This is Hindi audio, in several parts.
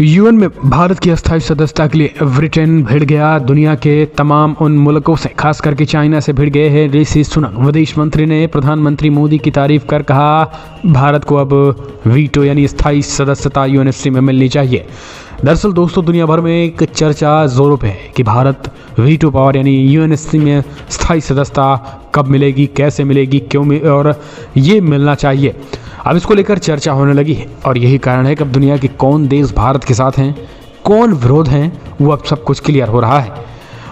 यूएन में भारत की अस्थायी सदस्यता के लिए ब्रिटेन भिड़ गया। दुनिया के तमाम उन मुल्कों से, खास करके चाइना से भिड़ गए हैं ऋषि सुनक। विदेश मंत्री ने प्रधानमंत्री मोदी की तारीफ कर कहा, भारत को अब वीटो यानी स्थायी सदस्यता यूएनएससी में मिलनी चाहिए। दरअसल दोस्तों, दुनिया भर में एक चर्चा जोरों पे है कि भारत वीटो पावर यानी यूएनएससी में स्थायी सदस्यता कब मिलेगी, कैसे मिलेगी, क्यों और ये मिलना चाहिए। अब इसको लेकर चर्चा होने लगी है और यही कारण है कि अब दुनिया के कौन देश भारत के साथ हैं, कौन विरोध हैं, वो अब सब कुछ क्लियर हो रहा है।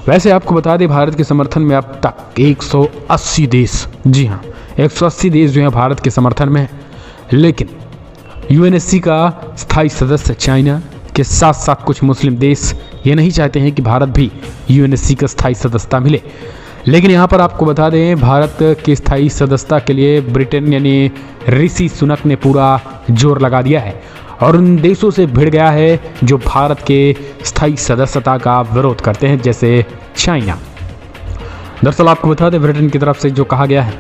वैसे आपको बता दें, भारत के समर्थन में अब तक 180 देश, जी हाँ 180 देश जो है भारत के समर्थन में है। लेकिन यूएनएससी का स्थायी सदस्य चाइना के साथ साथ कुछ मुस्लिम देश ये नहीं चाहते हैं कि भारत भी यूएनएससी का स्थायी सदस्यता मिले। लेकिन यहाँ पर आपको बता दें, भारत की स्थायी सदस्यता के लिए ब्रिटेन यानी ऋषि सुनक ने पूरा जोर लगा दिया है और उन देशों से भिड़ गया है जो भारत के स्थायी सदस्यता का विरोध करते हैं, जैसे चाइना। दरअसल आपको बता दें, ब्रिटेन की तरफ से जो कहा गया है,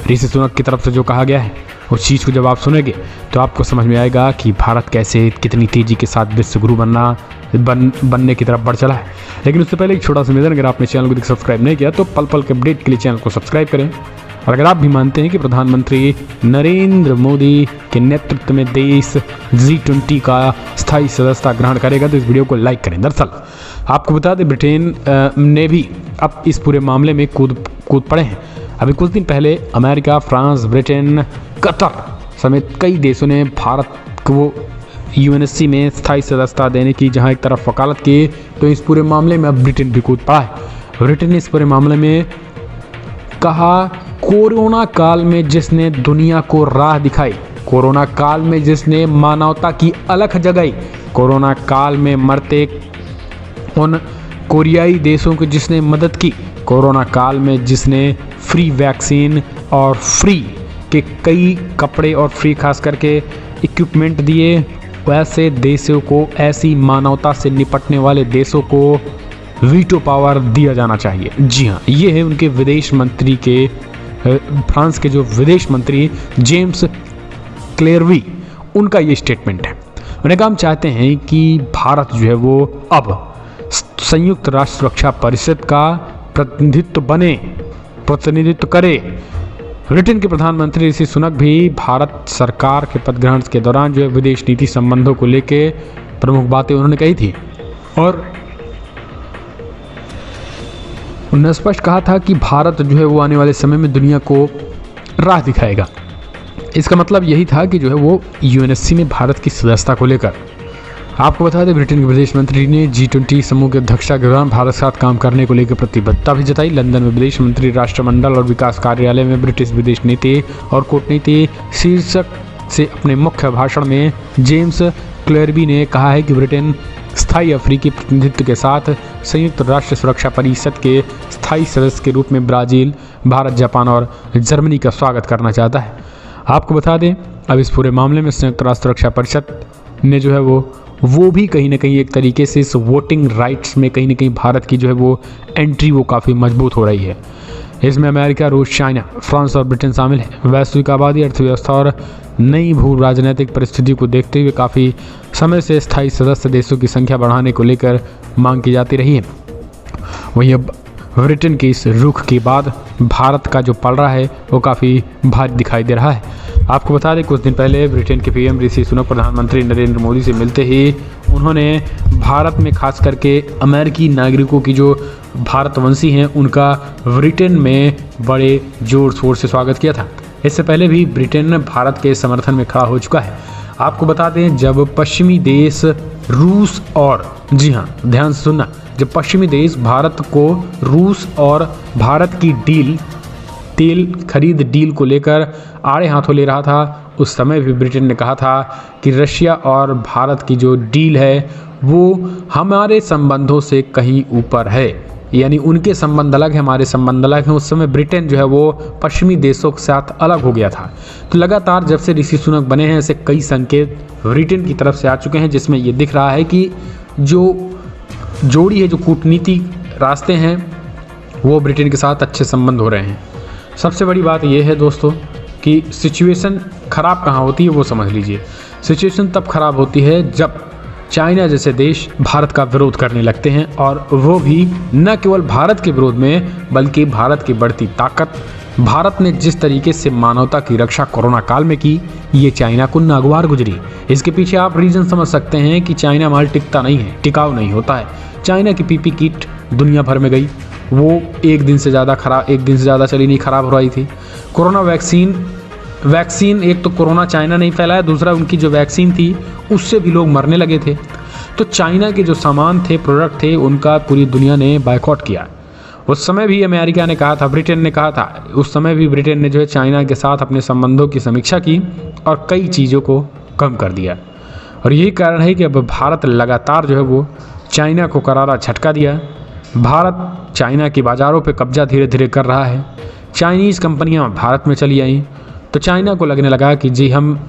ऋषि सुनक की तरफ से जो कहा गया है, उस चीज़ को जब आप सुनेंगे तो आपको समझ में आएगा कि भारत कैसे कितनी तेज़ी के साथ विश्व गुरु बनने की तरफ बढ़ चला है। लेकिन उससे पहले एक छोटा सा निवेदन, अगर आपने चैनल को सब्सक्राइब नहीं किया तो पल पल के अपडेट के लिए चैनल को सब्सक्राइब करें। और अगर आप भी मानते हैं कि प्रधानमंत्री नरेंद्र मोदी के नेतृत्व में देश G20 का स्थायी सदस्यता ग्रहण करेगा तो इस वीडियो को लाइक करें। दरअसल आपको बता दें, ब्रिटेन ने भी अब इस पूरे मामले में कूद पड़े हैं। अभी कुछ दिन पहले अमेरिका, फ्रांस, ब्रिटेन, कतर समेत कई देशों ने भारत को यूएनएससी में स्थायी सदस्यता देने की जहां एक तरफ वकालत की, तो इस पूरे मामले में अब ब्रिटेन भी कूद पड़ा है। ब्रिटेन ने इस पूरे मामले में कहा, कोरोना काल में जिसने दुनिया को राह दिखाई, कोरोना काल में जिसने मानवता की अलख जगाई, कोरोना काल में मरते उन कोरियाई देशों की जिसने मदद की, कोरोना काल में जिसने फ्री वैक्सीन और फ्री के कई कपड़े और फ्री खास करके इक्विपमेंट दिए, वैसे देशों को, ऐसी मानवता से निपटने वाले देशों को वीटो पावर दिया जाना चाहिए। जी हाँ, ये है उनके विदेश मंत्री के, फ्रांस के जो विदेश मंत्री जेम्स क्लेरवी, उनका ये स्टेटमेंट है। उन्होंने कहा, हम चाहते हैं कि भारत जो है वो अब संयुक्त राष्ट्र सुरक्षा परिषद का प्रतिनिधित्व करे। ब्रिटेन के प्रधानमंत्री ऋषि सुनक भी भारत सरकार के पद ग्रहण के दौरान जो है विदेश नीति संबंधों को लेकर प्रमुख बातें उन्होंने कही थी और उन्होंने स्पष्ट कहा था कि भारत जो है वो आने वाले समय में दुनिया को राह दिखाएगा। इसका मतलब यही था कि जो है वो यूएनएससी में भारत की सदस्यता को लेकर। आपको बता दें, ब्रिटेन के विदेश मंत्री ने G20 समूह की अध्यक्षता के दौरान भारत के साथ काम करने को लेकर प्रतिबद्धता भी जताई। लंदन में विदेश मंत्री राष्ट्रमंडल और विकास कार्यालय में ब्रिटिश विदेश नीति और कूटनीति शीर्षक से अपने मुख्य भाषण में जेम्स क्लेरबी ने कहा है कि ब्रिटेन स्थायी अफ्रीकी प्रतिनिधित्व के साथ संयुक्त राष्ट्र सुरक्षा परिषद के स्थायी सदस्य के रूप में ब्राज़ील, भारत, जापान और जर्मनी का स्वागत करना चाहता है। आपको बता दें, अब इस पूरे मामले में संयुक्त राष्ट्र सुरक्षा परिषद ने जो है वो भी कहीं ना कहीं एक तरीके से इस वोटिंग राइट्स में कहीं ना कहीं भारत की जो है वो एंट्री वो काफ़ी मजबूत हो रही है। इसमें अमेरिका, रूस, चाइना, फ्रांस और ब्रिटेन शामिल है। वैश्विक आबादी, अर्थव्यवस्था और नई भू राजनीतिक परिस्थिति को देखते हुए काफ़ी समय से स्थायी सदस्य देशों की संख्या बढ़ाने को लेकर मांग की जाती रही है। वहीं अब ब्रिटेन के इस रुख के बाद भारत का जो पलड़ा है वो काफ़ी भारी दिखाई दे रहा है। आपको बता दें, कुछ दिन पहले ब्रिटेन के पीएम ऋषि सुनक प्रधानमंत्री नरेंद्र मोदी से मिलते ही उन्होंने भारत में खास करके अमेरिकी नागरिकों की जो भारतवंशी हैं उनका ब्रिटेन में बड़े जोर शोर से स्वागत किया था। इससे पहले भी ब्रिटेन भारत के समर्थन में खड़ा हो चुका है। आपको बता दें, जब पश्चिमी देश रूस और, जी हाँ ध्यान से सुनना, जब पश्चिमी देश भारत को रूस और भारत की तेल खरीद डील को लेकर आड़े हाथों ले रहा था, उस समय भी ब्रिटेन ने कहा था कि रशिया और भारत की जो डील है वो हमारे संबंधों से कहीं ऊपर है, यानी उनके संबंध अलग है, हमारे संबंध अलग हैं। उस समय ब्रिटेन जो है वो पश्चिमी देशों के साथ अलग हो गया था। तो लगातार जब से ऋषि सुनक बने हैं, ऐसे कई संकेत ब्रिटेन की तरफ से आ चुके हैं जिसमें ये दिख रहा है कि जो जोड़ी है, जो कूटनीतिक रास्ते हैं, वो ब्रिटेन के साथ अच्छे संबंध हो रहे हैं। सबसे बड़ी बात यह है दोस्तों कि सिचुएशन ख़राब कहाँ होती है वो समझ लीजिए। सिचुएशन तब ख़राब होती है जब चाइना जैसे देश भारत का विरोध करने लगते हैं, और वो भी न केवल भारत के विरोध में बल्कि भारत की बढ़ती ताकत, भारत ने जिस तरीके से मानवता की रक्षा कोरोना काल में की, ये चाइना को नागवार गुजरी। इसके पीछे आप रीजन समझ सकते हैं कि चाइना माल टिकता नहीं है, टिकाऊ नहीं होता है। चाइना की पीपी किट दुनिया भर में गई, वो एक दिन से ज़्यादा चली नहीं, खराब हो रही थी। कोरोना वैक्सीन एक तो कोरोना चाइना नहीं फैलाया, दूसरा उनकी जो वैक्सीन थी उससे भी लोग मरने लगे थे। तो चाइना के जो सामान थे, प्रोडक्ट थे, उनका पूरी दुनिया ने बायकॉट किया। उस समय भी अमेरिका ने कहा था, ब्रिटेन ने कहा था, उस समय भी ब्रिटेन ने जो है चाइना के साथ अपने संबंधों की समीक्षा की और कई चीज़ों को कम कर दिया। और यही कारण है कि अब भारत लगातार जो है वो चाइना को करारा झटका दिया। भारत चाइना की बाज़ारों पे कब्जा धीरे धीरे कर रहा है। चाइनीज़ कंपनियां भारत में चली आईं तो चाइना को लगने लगा कि जी हम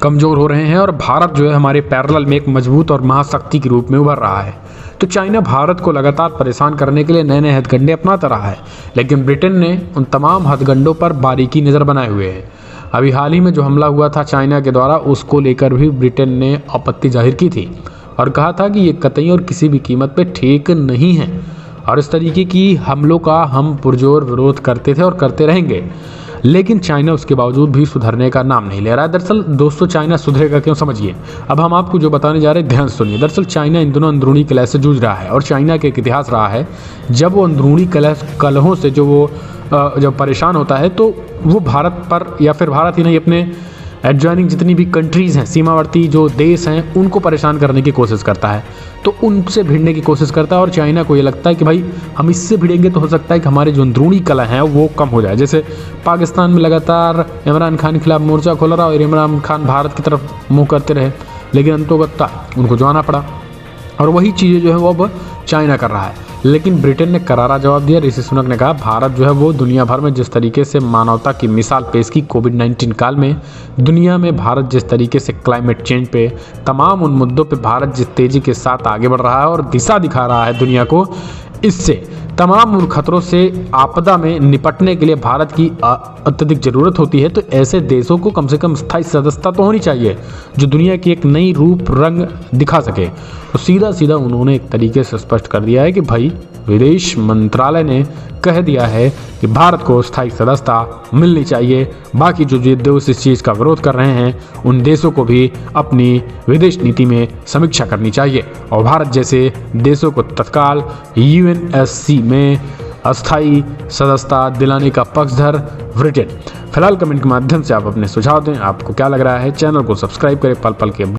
कमज़ोर हो रहे हैं और भारत जो है हमारे पैरेलल में एक मजबूत और महाशक्ति के रूप में उभर रहा है। तो चाइना भारत को लगातार परेशान करने के लिए नए नए हथकंडे अपनाता रहा है, लेकिन ब्रिटेन ने उन तमाम हथकंडों पर बारीकी नज़र बनाए हुए है। अभी हाल ही में जो हमला हुआ था चाइना के द्वारा, उसको लेकर भी ब्रिटेन ने आपत्ति जाहिर की थी और कहा था कि ये कतई और किसी भी कीमत पे ठीक नहीं है, और इस तरीके की हमलों का हम पुरजोर विरोध करते थे और करते रहेंगे। लेकिन चाइना उसके बावजूद भी सुधरने का नाम नहीं ले रहा है। दरअसल दोस्तों, चाइना सुधरेगा क्यों, समझिए। अब हम आपको जो बताने जा रहे हैं ध्यान सुनिए। दरअसल चाइना इन दोनों अंदरूनी कलह से जूझ रहा है, और चाइना के एक इतिहास रहा है जब वो अंदरूनी कलहों से जब परेशान होता है तो वो भारत पर, या फिर भारत ही नहीं, अपने एडजॉइनिंग जितनी भी कंट्रीज़ हैं, सीमावर्ती जो देश हैं, उनको परेशान करने की कोशिश करता है। तो उनसे भिड़ने की कोशिश करता है, और चाइना को ये लगता है कि भाई हम इससे भिड़ेंगे तो हो सकता है कि हमारे जो अंदरूनी कलह हैं वो कम हो जाए। जैसे पाकिस्तान में लगातार इमरान खान के खिलाफ मोर्चा खोला रहा और इमरान खान भारत की तरफ मुँह करते रहे, लेकिन अंतोगत्ता उनको जाना पड़ा, और वही चीज़ें जो है वो अब चाइना कर रहा है। लेकिन ब्रिटेन ने करारा जवाब दिया। ऋषि सुनक ने कहा भारत जो है वो दुनिया भर में जिस तरीके से मानवता की मिसाल पेश की कोविड-19 काल में, दुनिया में भारत जिस तरीके से क्लाइमेट चेंज पे, तमाम उन मुद्दों पे भारत जिस तेज़ी के साथ आगे बढ़ रहा है और दिशा दिखा रहा है दुनिया को, इससे तमाम उन खतरों से आपदा में निपटने के लिए भारत की अत्यधिक ज़रूरत होती है। तो ऐसे देशों को कम से कम स्थायी सदस्यता तो होनी चाहिए जो दुनिया की एक नई रूप रंग दिखा सके। तो सीधा सीधा उन्होंने एक तरीके से स्पष्ट कर दिया है कि भाई विदेश मंत्रालय ने कह दिया है कि भारत को स्थायी सदस्यता मिलनी चाहिए। बाकी जो देश इस चीज़ का विरोध कर रहे हैं उन देशों को भी अपनी विदेश नीति में समीक्षा करनी चाहिए, और भारत जैसे देशों को तत्काल UNSC में अस्थायी सदस्यता दिलाने का पक्षधर ब्रिटेन। फिलहाल कमेंट के माध्यम से आप अपने सुझाव दें, आपको क्या लग रहा है। चैनल को सब्सक्राइब करें पल पल के